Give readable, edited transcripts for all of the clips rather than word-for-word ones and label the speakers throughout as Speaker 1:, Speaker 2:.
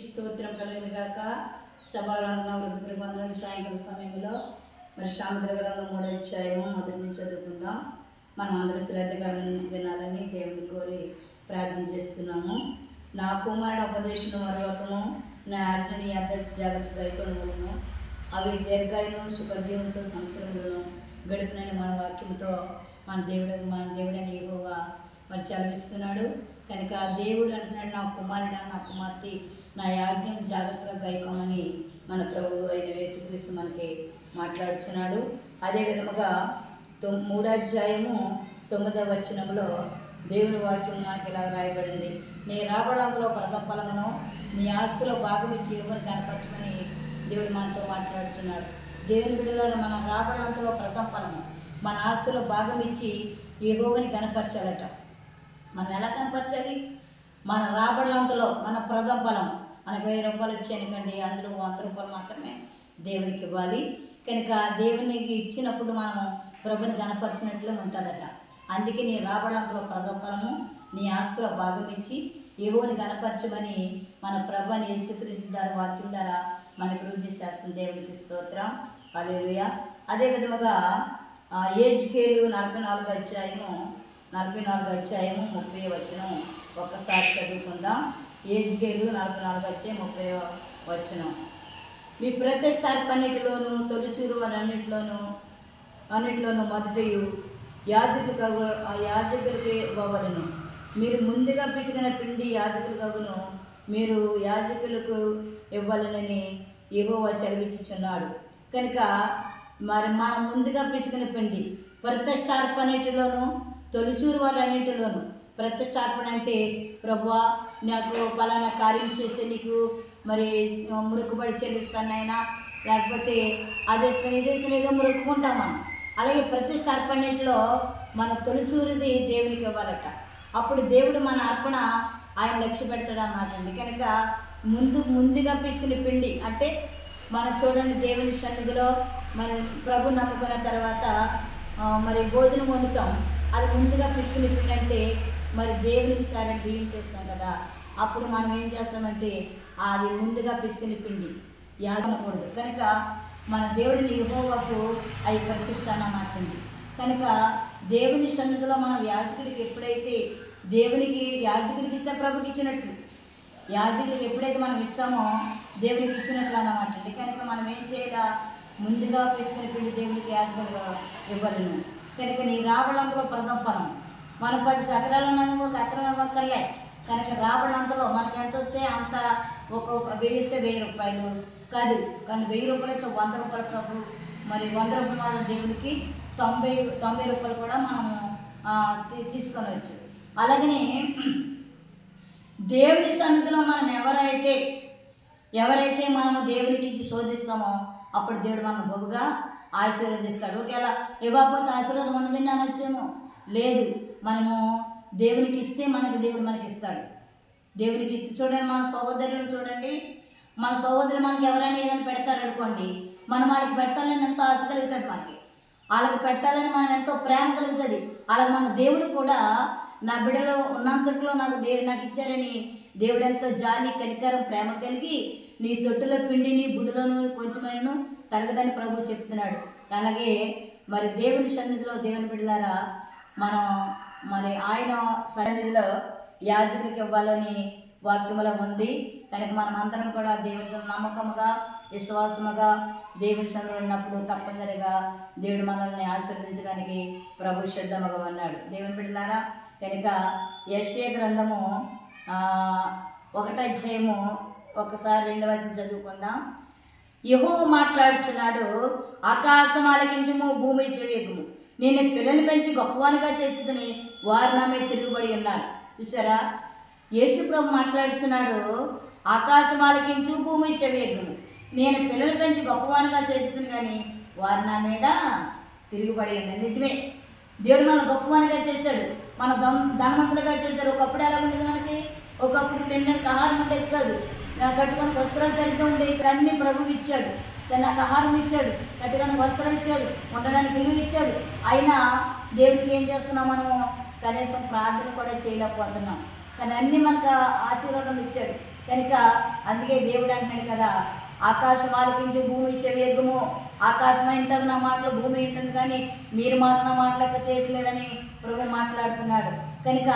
Speaker 1: స్తోత్రం కలుగునుగాక. సభారంగ వృద్ధి ప్రబంధం సాయంకాల సమయంలో మరి సామెతల గ్రంథం 3వ అధ్యాయము మొదటి నుంచి చదువుకుందాం. మనం అందరూ శ్రద్ధగా వినాలని దేవుని కోరి ప్రార్థన చేస్తున్నాము. నా కుమారుడు ఉపదేశం మరొకము, నా ఆజ్ఞని జాగ్రత్త గైకొనవలను, అవి దీర్ఘాయును సుఖజీవంతో సంవత్సరములను గడిపినని మన వాక్యంతో మన దేవుడని యెహోవా మరి చదివిస్తున్నాడు. కనుక దేవుడు అంటున్నాడు, నా కుమారుడా, నా కుమార్తె, నా యాజ్ఞను జాగ్రత్తగా గైకోమని మన ప్రభువు అయిన యేసుక్రీస్తు మనకి మాట్లాడుచున్నాడు. అదే విధముగా 3వ అధ్యాయము 9వ వచనంలో దేవుని వాక్యం మనకి ఇలా రాయబడింది. నీ రాబడంలో ప్రథమ ఫలమును నీ ఆస్తిలో భాగం ఇచ్చి ఎవరు కనపరచమని దేవుడు మనతో మాట్లాడుచున్నాడు. దేవుని బిడ్డలను మన రాబడంలో ప్రథమ ఫలము మన ఆస్తిలో భాగం ఇచ్చి యెహోవాని కనపరచాలట. మనం ఎలా కనపరచాలి? మన రాబడంలో మన ప్రథమ ఫలం మనకు 1000 రూపాయలు వచ్చాయనుకోండి, అందులో 100 రూపాయలు మాత్రమే దేవునికి ఇవ్వాలి. కనుక దేవునికి ఇచ్చినప్పుడు మనము ప్రభుని కనపరిచినట్లు ఉంటుందట. అందుకే నీ రాబడంలో ప్రథమ ఫలము నీ ఆస్తిలో భాగం ఇచ్చి యెహోవాని కనపరచమని మన ప్రభుని యేసుక్రీస్తు ద్వారా వాక్యం ద్వారా మనకు రుజువు చేస్తుంది. దేవునికి స్తోత్రం, హల్లెలూయా. అదే విధముగా యెహెజ్కేలు 44వ అధ్యాయము 30వ వచనం ఒక్కసారి చదువుకుందాం. యెహెజ్కేలు 44వ అధ్యాయం 30వ వచనం. మీ ప్రతిష్టార్పన్నిటిలోను తొలిచూరు అన్నిటిలోనూ మొదటయు యాజకులకి ఇవ్వవలెను. మీరు ముందుగా పిసికిన పిండి యాజకులకు మీరు యాజకులకు ఇవ్వాలనని యెహోవా చదివించుచున్నాడు. కనుక మరి మనం ముందుగా పిసికిన పిండి ప్రతిష్టార్పన్నిటిలోను తొలిచూరు వారన్నింటిలోను. ప్రతిష్టార్పణ అంటే, ప్రభువా నాకు పలానా కార్యం చేస్తే నీకు మరి మురుకుబడి చెల్లిస్తానైనా, లేకపోతే అదేస్తాను ఇదేస్తాను ఏదో మురుక్కుంటాం మనం. అలాగే ప్రతిష్టార్పణలో మన తొలిచూరుది దేవునికి ఇవ్వాలట. అప్పుడు దేవుడు మన అర్పణ ఆయన లక్ష్య పెడతాడు అన్నమాట అండి. కనుక ముందుగా పిసికిన పిండి అంటే మన చూడండి, దేవుని సన్నిధిలో మనం ప్రభు నమ్ముకున్న తర్వాత మరి భోజనం వండుతాం. అది ముందుగా పిసికిన పిండి అంటే మరి దేవునికి సరైన బియ్యం చేస్తాం కదా. అప్పుడు మనం ఏం చేస్తామంటే అది ముందుగా పిసికిన పిండి యాజకూడదు. కనుక మన దేవుడిని యెహోవాకు అవి ప్రతిష్ట అన్నమాట అండి. కనుక దేవుని సన్నిధిలో మనం యాజకుడికి ఎప్పుడైతే యాజకుడికి ఇస్తే ప్రభుకి ఇచ్చినట్లు, యాజకుడికి ఎప్పుడైతే మనం ఇస్తామో దేవునికి ఇచ్చినట్లు అన్నమాట అండి. కనుక మనం ఏం చేయాలా? ముందుగా పిసికిన పిండి దేవునికి యాజకులుగా ఇవ్వలేను. కనుక నీ రాబడంతలో ప్రథమ ఫలం మన 10 సకరాలు ఉన్నది, 1 ఎకరం ఇవ్వక్కర్లే. కనుక రాబడంతలో మనకు ఎంత వస్తే అంత, ఒక 1000 ఇస్తే 1000 రూపాయలు కాదు, కానీ 1000 రూపాయలు అయితే 100 రూపాయలు ప్రభు, మరి 100 రూపాయలు మాత్రం దేవునికి 90 రూపాయలు కూడా మనము తీసుకొని వచ్చు. అలాగనే దేవుని సన్నిధిలో మనం ఎవరైతే మనము దేవునికి ఇచ్చి శోధిస్తామో అప్పుడు దేవుడు మనం బహుగా ఆశీర్వదిస్తాడు. ఒకవేళ ఇవ్వకపోతే ఆశీర్వాదం ఉండదండి అనొచ్చేమో. లేదు, మనము దేవునికి ఇస్తే దేవుడు మనకి ఇస్తాడు. దేవునికి ఇస్తే చూడండి, మన సహోదరులను చూడండి, మన సహోదరులు మనకి ఎవరైనా ఏదైనా పెడతారనుకోండి, మనం వాళ్ళకి పెట్టాలని ఎంతో ఆశ కలుగుతుంది. వాళ్ళకి పెట్టాలని మనం ఎంతో ప్రేమ కలుగుతుంది. అలాగే మన దేవుడు కూడా నా బిడ్డలో ఉన్నంతట్లో నాకు ఇచ్చారని దేవుడు ఎంతో జాలి, కనికరం, ప్రేమ కలిగి నీ తొట్టులో పిండిని బుడ్డలోను కొంచెమైనను తరగదని ప్రభు చెప్తున్నాడు. అలాగే మరి దేవుని సన్నిధిలో దేవుని బిడ్డలారా మనం మరి ఆయన సన్నిధిలో యాజకునికి ఇవ్వాలని వాక్యములో ఉంది. కనుక మనం అందరం కూడా దేవుని నమ్మకముగా విశ్వాసముగా దేవుని సన్నిధిలో ఉన్నప్పుడు తప్పనిసరిగా దేవుడు మనల్ని ఆశీర్వదించడానికి ప్రభు సిద్ధముగా ఉన్నాడు. దేవుని బిడ్డలారా, కనుక యెషయా గ్రంథము 1వ అధ్యాయము ఒకసారి 2వ వచనం చదువుకుందాం. యెహోవా మాట్లాడుచున్నాడు, ఆకాశం ఆలకించుము, భూమి చెవియకుము, నేను పిల్లలు పెంచి గొప్పవానిగా చేసేదని వారు నా మీద తిరుగుబడి ఉన్నారు. చూసారా, యేసు ప్రభు మాట్లాడుచున్నాడు, ఆకాశం ఆలకించు, భూమి చెవియకుము, నేను పిల్లలు పెంచి గొప్పవానిగా చేసేదని కానీ వారు నా మీద తిరుగుబడి ఉన్నారు. నిజమే, దేవుడు మనం గొప్పవానిగా చేశాడు, మన ధనవంతులుగా చేశాడు. ఒకప్పుడు ఎలా ఉండేది మనకి? ఒకప్పుడు తినడానికి ఆహారం ఉండేది కాదు, కట్టుకోడానికి వస్త్రాలు సరిగ్గా ఉండేవి. అన్నీ ప్రభువు ఇచ్చాడు, నాకు ఆహారం ఇచ్చాడు, కట్టుకోడానికి వస్త్రం ఇచ్చాడు, ఉండడానికి ఇల్లు ఇచ్చాడు. అయినా దేవుడికి ఏం చేస్తున్నాం? మనము కనీసం ప్రార్థన కూడా చేయలేకపోతున్నాం. కానీ అన్నీ మనకు ఆశీర్వాదం ఇచ్చాడు. కనుక అందుకే దేవుడు అంటున్నాడు కదా, ఆకాశం ఆలకించి భూమి చెవి ఎగ్గుము. ఆకాశం వింటుంది నా మాటలు, భూమి వింటుంది, కానీ మీరు మాత్రం నా మాటలు లెక్క చేయట్లేదని ప్రభు మాట్లాడుతున్నాడు. కనుక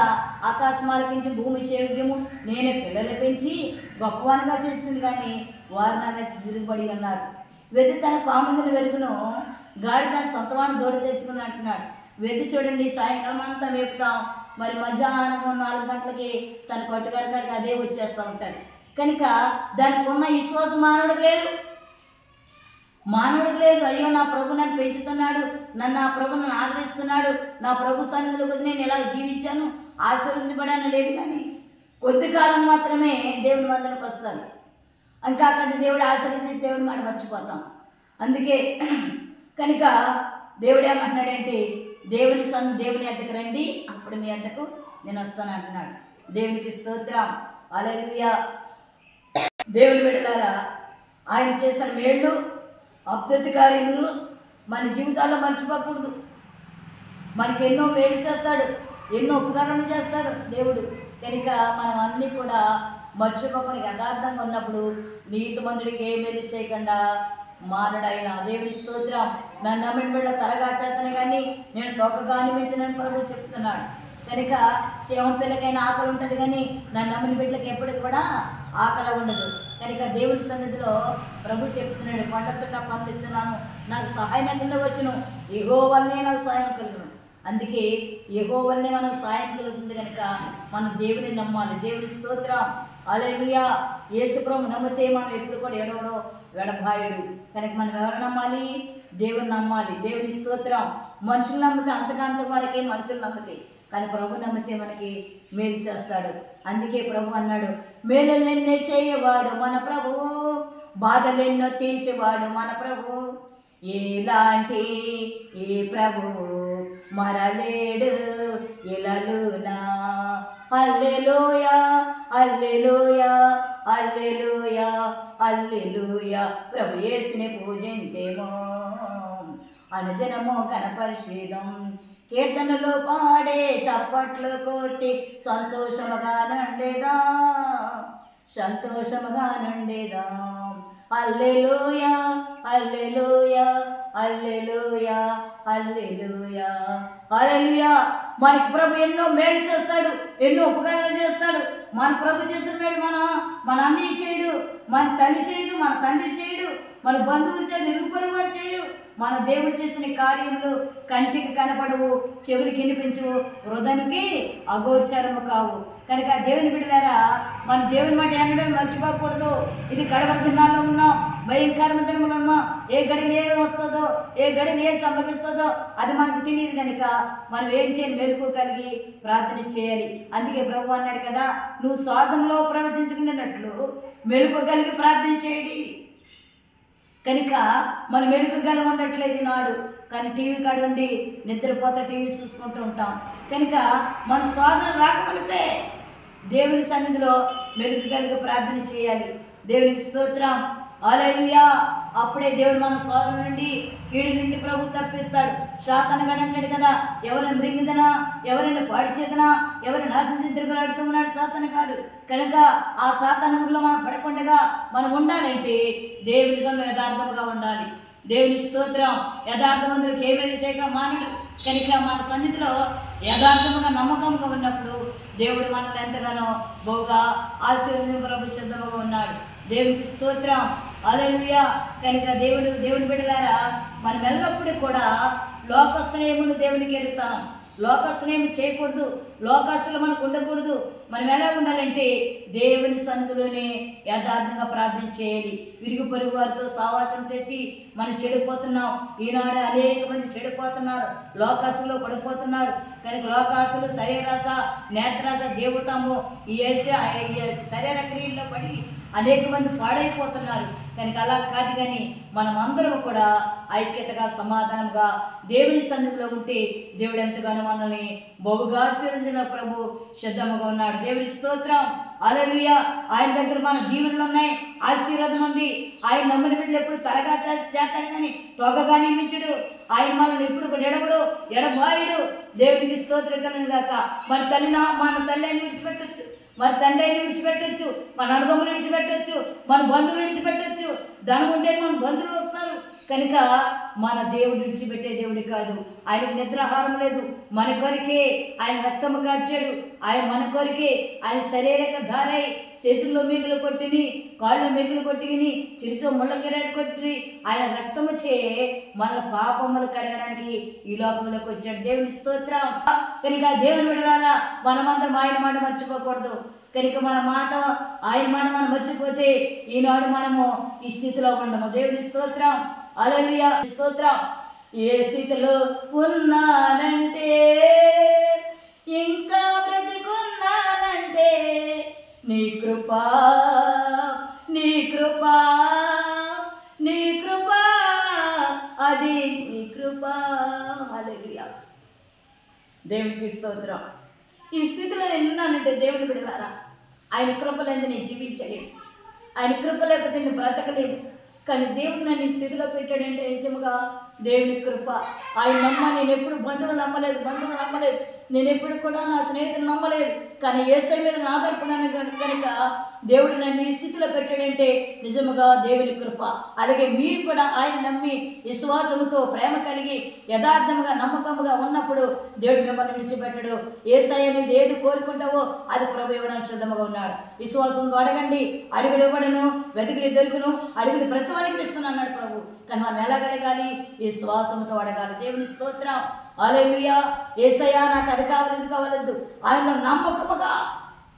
Speaker 1: ఆకాశం ఆలకించి భూమి చెవిగ్యము, నేనే పిల్లలు పెంచి గొప్పవానిగా చేస్తుంది, కానీ వారు నా మీద తిరుగుబడి ఉన్నారు. వెది తన కామందుని వెరుగును, గాడి తన సొంతవాడిని దోడి తెచ్చుకుని అంటున్నాడు. వెది చూడండి, సాయంకాలం అంతా వేపుతాం, మరి మధ్యాహ్నం 4 గంటలకి తన కొట్టుగారికాడికి అదే వచ్చేస్తూ ఉంటాడు. కనుక దానికి ఉన్న విశ్వాసం మానవుడికి లేదు. అయ్యో నా ప్రభు నన్ను పెంచుతున్నాడు, నా ప్రభు నన్ను ఆదరిస్తున్నాడు, నా ప్రభు సన్నిధిలోకి వచ్చి నేను ఎలా దీవించాను, ఆశీర్వదించబడాను లేదు. కానీ కొద్ది కాలం మాత్రమే దేవుని మందికి వస్తాను, ఇంకా అక్కడ దేవుడు ఆశీర్వదించి దేవుని మాట మర్చిపోతాం. అందుకే కనుక దేవుడు ఏమంటున్నాడంటే, దేవుని ఎద్దకు రండి, అప్పుడు మీ ఎద్దకు నేను వస్తాను అంటున్నాడు. దేవునికి స్తోత్రం, హల్లెలూయా. దేవుని బిడ్డలారా, ఆయన చేసిన మేళ్ళు, అద్భుత కార్యములు మన జీవితాల్లో మర్చిపోకూడదు. మనకి ఎన్నో మేలు చేస్తాడు, ఎన్నో ఉపకారాలు చేస్తాడు దేవుడు. కనుక మనం అన్నీ కూడా మర్చిపోకుండా యథార్థంగా ఉన్నప్పుడు నీతిమంతుడికి ఏ మేలు చేయకుండా మానడైన దేవుని స్తోత్రం. నన్ను నమ్మిన బిడ్డ తలగా చేతను కానీ నేను తోకగా నిమించనని ప్రభు చెప్తున్నాడు. కనుక సింహం పిల్లకైనా ఆకలి ఉంటుంది, కానీ నన్ను నమ్మిన బిడ్డలకు ఎప్పటికి కూడా ఆకలి ఉండదు. కనుక దేవుని సన్నిధిలో ప్రభు చెప్తున్నాడు, కొండతో నాకు పంపిస్తున్నాను, నాకు సహాయం ఎక్కడ వచ్చును, యెహోవా వల్లే నాకు సహాయం కలుగును. అందుకే యెహోవా వల్లే మనకు సహాయం కలుగుతుంది. కనుక మనం దేవుని నమ్మాలి. దేవుని స్తోత్రం, హల్లెలూయా. యేసు ప్రభు నమ్మితే మనం ఎప్పుడు కూడా ఎడవడో వెడబాయుడు. కనుక మనం ఎవరు నమ్మాలి? దేవుని నమ్మాలి. దేవుని స్తోత్రం. మనుషులు నమ్మితే అంతకంత వరకే మనుషులు నమ్మితే, కానీ ప్రభు నమ్మితే మనకి మేలు చేస్తాడు. అందుకే ప్రభు అన్నాడు, మేలులెన్నో చేయవాడు మన ప్రభువు, బాధలెన్నో తీసేవాడు మన ప్రభువు, ఎలాంటి ఈ ప్రభువు మరలేడు ఇలలునా. హల్లెలూయా, హల్లెలూయా, హల్లెలూయా, హల్లెలూయా. ప్రభు యేసుని పూజింతేమో అనుదినము కనపరిశీదం, కీర్తనలు పాడే చప్పట్లు కొట్టి సంతోషముగా నుండేదా. హల్లెలూయా, హల్లెలూయా, హల్లెలూయా, హల్లెలూయా, హల్లెలూయా. మనకి ప్రభు ఎన్నో మేలు చేస్తాడు, ఎన్నో ఉపకారాలు చేస్తాడు. మన ప్రభు చేసిన మేలు మన అన్నయ్య చేయడు, మన తల్లి చేయడు, మన తండ్రి చేయడు, మన బంధువులు చేయడు, ఇరుగు పొరుగు వారు చేయరు. మన దేవుడు చేసిన కార్యములు కంటికి కనపడవు, చెవులకి వినిపించవు, హృదయానికి అగోచరము కావు. కనుక దేవుని బిడ్డలారా, మన దేవుని మాట అనడం మర్చిపోకూడదు. ఇది కడవరి దినాల్లో ఉన్నాం, భయంకరమైన దినములు ఉన్నాం. ఏ గడిని ఏమి వస్తుందో, ఏ గడిని ఏం సంభవిస్తుందో అది మనకు తెలియదు. కనుక మనం ఏం చేయాలి? మెలకు కలిగి ప్రార్థన చేయాలి. అందుకే ప్రభు అన్నాడు కదా, నువ్వు సాధనలో ప్రవచించుకున్నట్లు మెలకు కలిగి ప్రార్థన చేయండి. కనుక మనం మెలకు కలిగి ఉండట్లేదు నాడు, కానీ టీవీ కాడ ఉండి నిద్రపోతే టీవీ చూసుకుంటూ ఉంటాం. కనుక మన సాధన రాకమనిపే దేవుని సన్నిధిలో మెలకు కలిగి ప్రార్థన చేయాలి. దేవునికి స్తోత్రం, హల్లెలూయా. అప్పుడే దేవుడు మన శోధన నుండి, కీడు నుండి ప్రభు తప్పిస్తాడు. సాతానుగాడు అంటాడు కదా, ఎవరైనా మృంగిదనా, ఎవరైనా పాడి చేతనా, ఎవరైనా నాశనం తిరుగులాడుతూ ఉన్నాడు సాతానుగాడు. కనుక ఆ సాతానులో మనం పడకుండా మనం ఉండాలంటే దేవుని సన్నిధిలో యథార్థముగా ఉండాలి. దేవుని స్తోత్రం. యథార్థవంతులకు ఏమేమి చేయక మానడు. కనుక మన సన్నిధిలో యథార్థముగా నమ్మకంగా ఉన్నప్పుడు దేవుడు మనల్ని ఎంతగానో బహుగా ఆశీర్వదించ ప్రభు సిద్ధముగా ఉన్నాడు. దేవునికి స్తోత్రం, హల్లెలూయా. కనుక దేవుని బిడ్డలారా, మనం ఎల్లప్పుడూ కూడా లోకస్నేహమును దేవునికి ఎరుగుతాం. లోకస్నేహం చేయకూడదు, లోకాసులు మనకు ఉండకూడదు. మనం ఎలా ఉండాలంటే దేవుని సన్నిధిలోనే యథార్థంగా ప్రార్థన చేయాలి. విరుగు పొరుగు వారితో సావాసం చేసి మనం చెడిపోతున్నాం. ఈనాడు అనేక మంది చెడిపోతున్నారు, లోకాసులో పడిపోతున్నారు. కనుక లోకాసులు, శరీరాశ, నేత్రాశ, జీవితము, ఈ శరీర క్రియల్లో పడి అనేక మంది పాడైపోతున్నారు. కనుక అలా కాదు, కానీ మనం అందరం కూడా ఐక్యతగా, సమాధానంగా దేవుని సన్నిధిలో ఉంటే దేవుడు ఎంతగానో మనల్ని బహుగా ఆశీర్వదించిన ప్రభు సిద్ధముగా ఉన్నాడు. దేవుని స్తోత్రం, హల్లెలూయా. ఆయన దగ్గర మన దీవెనలు ఉన్నాయి, ఆశీర్వాదం ఉంది. ఆయన నమ్మిన బిడ్డలు ఎప్పుడు తలగా చేస్తాడు, కానీ తొగగా నియమించడు. ఆయన మనల్ని ఎప్పుడు కూడా ఎడబాయుడు. దేవునికి స్తోత్రం కలుగును గాక. మన తల్లి అని విడిచిపెట్టచ్చు, మన తండ్రి అయిన విడిచిపెట్టచ్చు, మన అన్నదమ్ములు విడిచిపెట్టచ్చు, మన బంధువులు విడిచిపెట్టచ్చు. ధనం ఉంటే మన బంధువులు వస్తారు కనుక మన దేవుడు విడిచిపెట్టే దేవుడి కాదు. ఆయనకు నిద్రాహారం లేదు. మన కొరికే ఆయన రక్తము కార్చాడు. ఆయన మన కొరికే ఆయన శరీరక ధారై చేతుల్లో మేకులు కొట్టిని, కాళ్ళు మేకులు కొట్టిని, చిరుచో ముళ్ళ కిరాడు కొట్టిని ఆయన రక్తము చే మన పాపములు కడగడానికి ఈ లోకంలోకి వచ్చాడు. దేవుని స్తోత్రం. కనుక దేవుని విడలారా మనమందరం ఆయన మాట మర్చిపోకూడదు. కనుక మన మాట ఆయన మాట మనం మర్చిపోతే ఈనాడు మనము ఈ స్థితిలో ఉండము. దేవుని స్తోత్రం. హల్లెలూయా. స్తోత్రం. ఏ స్థితిలో ఉన్నానంటే, ఇంకా బ్రతికున్నానంటే నీ కృపా, నీ కృపా, నీ కృపా, అది నీ కృపా. హల్లెలూయా. దేవునికి స్తోత్రం. ఈ స్థితిలో నేను ఉన్నానంటే దేవుని బిడ్డలారా ఆయన కృపలందు నేను జీవించలేను. ఆయన కృప లేకపోతే నేను బ్రతకలేను. కానీ దేవుడు నన్ను ఈ స్థితిలో పెట్టాడంటే నిజముగా దేవుని కృప. ఆయన నేను ఎప్పుడు బంధువులు నమ్మలేదు, నేను ఎప్పుడు కూడా నా స్నేహితులు నమ్మలేదు. కానీ యేసయ్య మీద నా ఆధారపడాను కనుక దేవుడు నన్ను ఈ స్థితిలో పెట్టాడంటే నిజముగా దేవుని కృప. అలాగే మీరు కూడా ఆయన నమ్మి విశ్వాసముతో ప్రేమ కలిగి యథార్థముగా నమ్మకముగా ఉన్నప్పుడు దేవుడు మిమ్మల్ని విడిచిపెట్టడు. యేసయ్య నీది ఏది కోరుకుంటావో అది ప్రభు ఇవ్వడానికి సిద్ధముగా ఉన్నాడు. విశ్వాసంతో అడగండి, అడుగుడు ఇవ్వడను, వెతికిడి దొరుకును, అడుగుడు ప్రతి వారికి ఇస్తున్నాను అన్నాడు ప్రభు. కానీ మనం ఎలాగ అడగాలి? విశ్వాసంతో అడగాలి. దేవుని స్తోత్రం. హల్లెలూయా. యేసయ్యా నాకు అది కావాలి, ఇది కావలద్దు. ఆయనలో నమ్మకముగా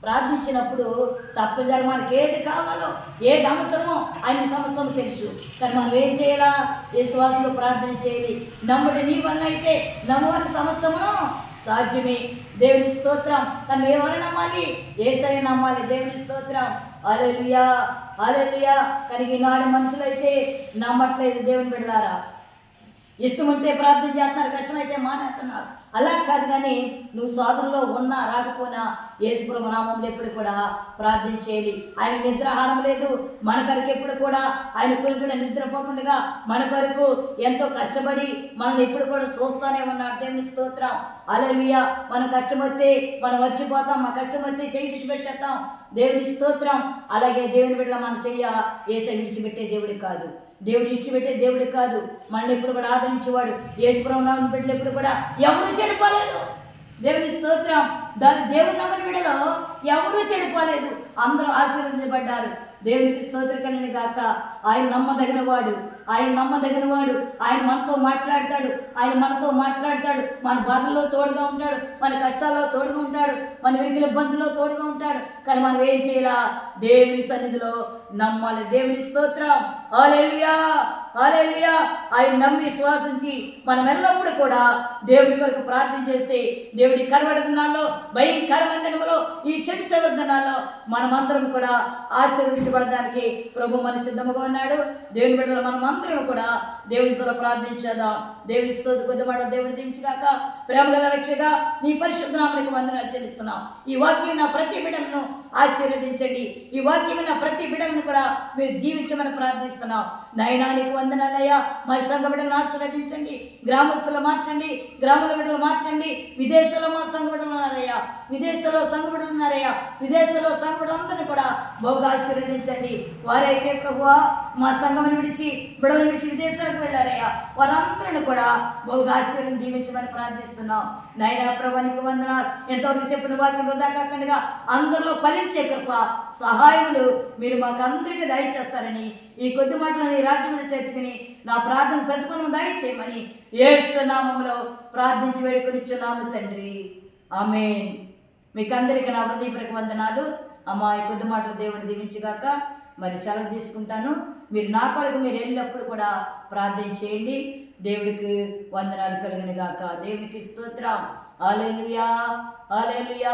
Speaker 1: ప్రార్థించినప్పుడు తప్పనిసరి మనకి ఏది కావాలో, ఏది అవసరమో ఆయనకు సమస్తము తెలుసు. కానీ మనం ఏం చేయాలా? విశ్వాసంతో ప్రార్థన చేయాలి. నమ్ముడు నీ వల్ల అయితే నమ్మవారికి సమస్తమును సాధ్యమే. దేవుని స్తోత్రం. కానీ ఎవరు నమ్మాలి? యేసయ్య నమ్మాలి. దేవుని స్తోత్రం. హల్లెలూయా, హల్లెలూయా. కానీ ఈనాడు మనుషులు అయితే నమ్మట్లేదు. దేవుని బిడ్డలారా ఇష్టం ఉంటే ప్రార్థన చేస్తున్నారు, కష్టమైతే మానేస్తున్నారు. అలా కాదు. కానీ నువ్వు సాధనలో ఉన్నా రాకపోయినా యేసుప్రభు నామంలో ఎప్పుడు కూడా ప్రార్థన చేయాలి. ఆయన నిద్రాహారం లేదు. మన కొరకు ఎప్పుడు కూడా ఆయన కూడా నిద్రపోకుండా మన కొరకు ఎంతో కష్టపడి మనల్ని ఎప్పుడు కూడా చూస్తూనే ఉన్నాడు. దేవుని స్తోత్రం. హల్లెలూయా. మన కష్టం వస్తే మనం వచ్చిపోతాం, మా కష్టం వస్తే చెయ్యి విడిచిపెట్టేస్తాం. దేవుని స్తోత్రం. అలాగే దేవుని బిడ్డల మన చెయ్య యేసయ్య విడిచిపెట్టే దేవుడి కాదు. దేవుడు విడిచిపెట్టే దేవుడి కాదు. మనల్ని ఎప్పుడు కూడా ఆదరించేవాడు. యేసుప్రభు నామం బిడ్డలు ఎప్పుడు కూడా ఎవరు చెడిపోలేదు. దేవుని స్తోత్రం. దేవుని నమ్మని బిడ్డలో ఎవరూ చెడిపోలేదు. అందరూ ఆశీర్వదించబడ్డారు. దేవునికి స్తోత్రకరుని గాక. ఆయన నమ్మదగిన వాడు, ఆయన నమ్మదగిన వాడు. ఆయన మనతో మాట్లాడతాడు, ఆయన మనతో మాట్లాడతాడు. మన బాధల్లో తోడుగా ఉంటాడు, మన కష్టాల్లో తోడుగా ఉంటాడు, మన విరిగిన ఇబ్బందుల్లో తోడుగా ఉంటాడు. కానీ మనం ఏం చేయాలా? దేవుని సన్నిధిలో నమ్మాలి. దేవుని స్తోత్రం. హల్లెలూయా, హల్లెలూయా. ఆయన నమ్మి విశ్వాసించి మనం ఎల్లప్పుడూ కూడా దేవుని కొరకు ప్రార్థన చేస్తే దేవుడి కరవడి దినాల్లో, భయంకరమైన దినములో, ఈ చెడు చివరి దినాల్లో మనమందరం కూడా ఆశీర్వదించబడడానికి ప్రభు మన సిద్ధముగా ఉన్నాడు. దేవుని బిడ్డలు మనం అందరం కూడా దేవునితో ప్రార్థించేద్దాం. దేవుని స్తోత్రం. కొద్ది మాట దేవుని దించుగాక. ప్రేమగల రక్షగా నీ పరిశుద్ధ నామమునకు వందనాలు చెల్లిస్తున్నాం. ఈ వాక్యం నా ప్రతి బిడ్డలను ఆశీర్వదించండి. ఈ వాక్యం నా ప్రతి బిడ్డలను కూడా మీరు దీవించమని ప్రార్థిస్తున్నాం. నాయనానికి వందనాలయ్యా. మా సంఘ బిడ్డలను ఆశీర్వదించండి. గ్రామస్తులు మార్చండి, గ్రామాల బిడ్డలు మార్చండి. విదేశాల్లో మా సంఘ బిడ్డలు ఉన్నారయ్యా, విదేశాల్లో సంఘ బిడ్డలు ఉన్నారయ్యా, విదేశాల్లో సంఘ బిడ్డలందరినీ కూడా బహుగా ఆశీర్వదించండి. వారైతే ప్రభువా మా సంఘమును విడిచి బిడ్డలను విడిచి విదేశాలకు వెళ్ళారయ్యా, వారందరిని కూడా బహుగా ఆశీర్వదించి దీవించమని ప్రార్థిస్తున్నాం. నాయనా ప్రభునికి వందనాలు. ఎంతవరకు చెప్పిన వాక్యం వృధా కాకుండా అందరిలో ఫలించే కృప సహాయములు మీరు మాకు అందరికీ దయచేస్తారని ఈ కొద్ది మాటలు నీ రాజ్యంలో చేర్చుకుని నా ప్రార్థన ప్రతిఫలం దయచేయమని యేసు నామములో ప్రార్థించి వేడుకొనిచున్నాము తండ్రి. ఆమేన్. మీకు అందరికీ నా హృదయపూర్వక వందనాలు. అమ్మా ఈ కొద్ది మాటలు దేవుని దీవించుగాక. మరి సెలవు తీసుకుంటాను. మీరు నా కొరకు మీరు వెళ్ళినప్పుడు కూడా ప్రార్థన చేయండి. దేవుడికి వందనాలు కలుగును గాక. దేవునికి స్తోత్రం. హల్లెలూయా, హల్లెలూయా.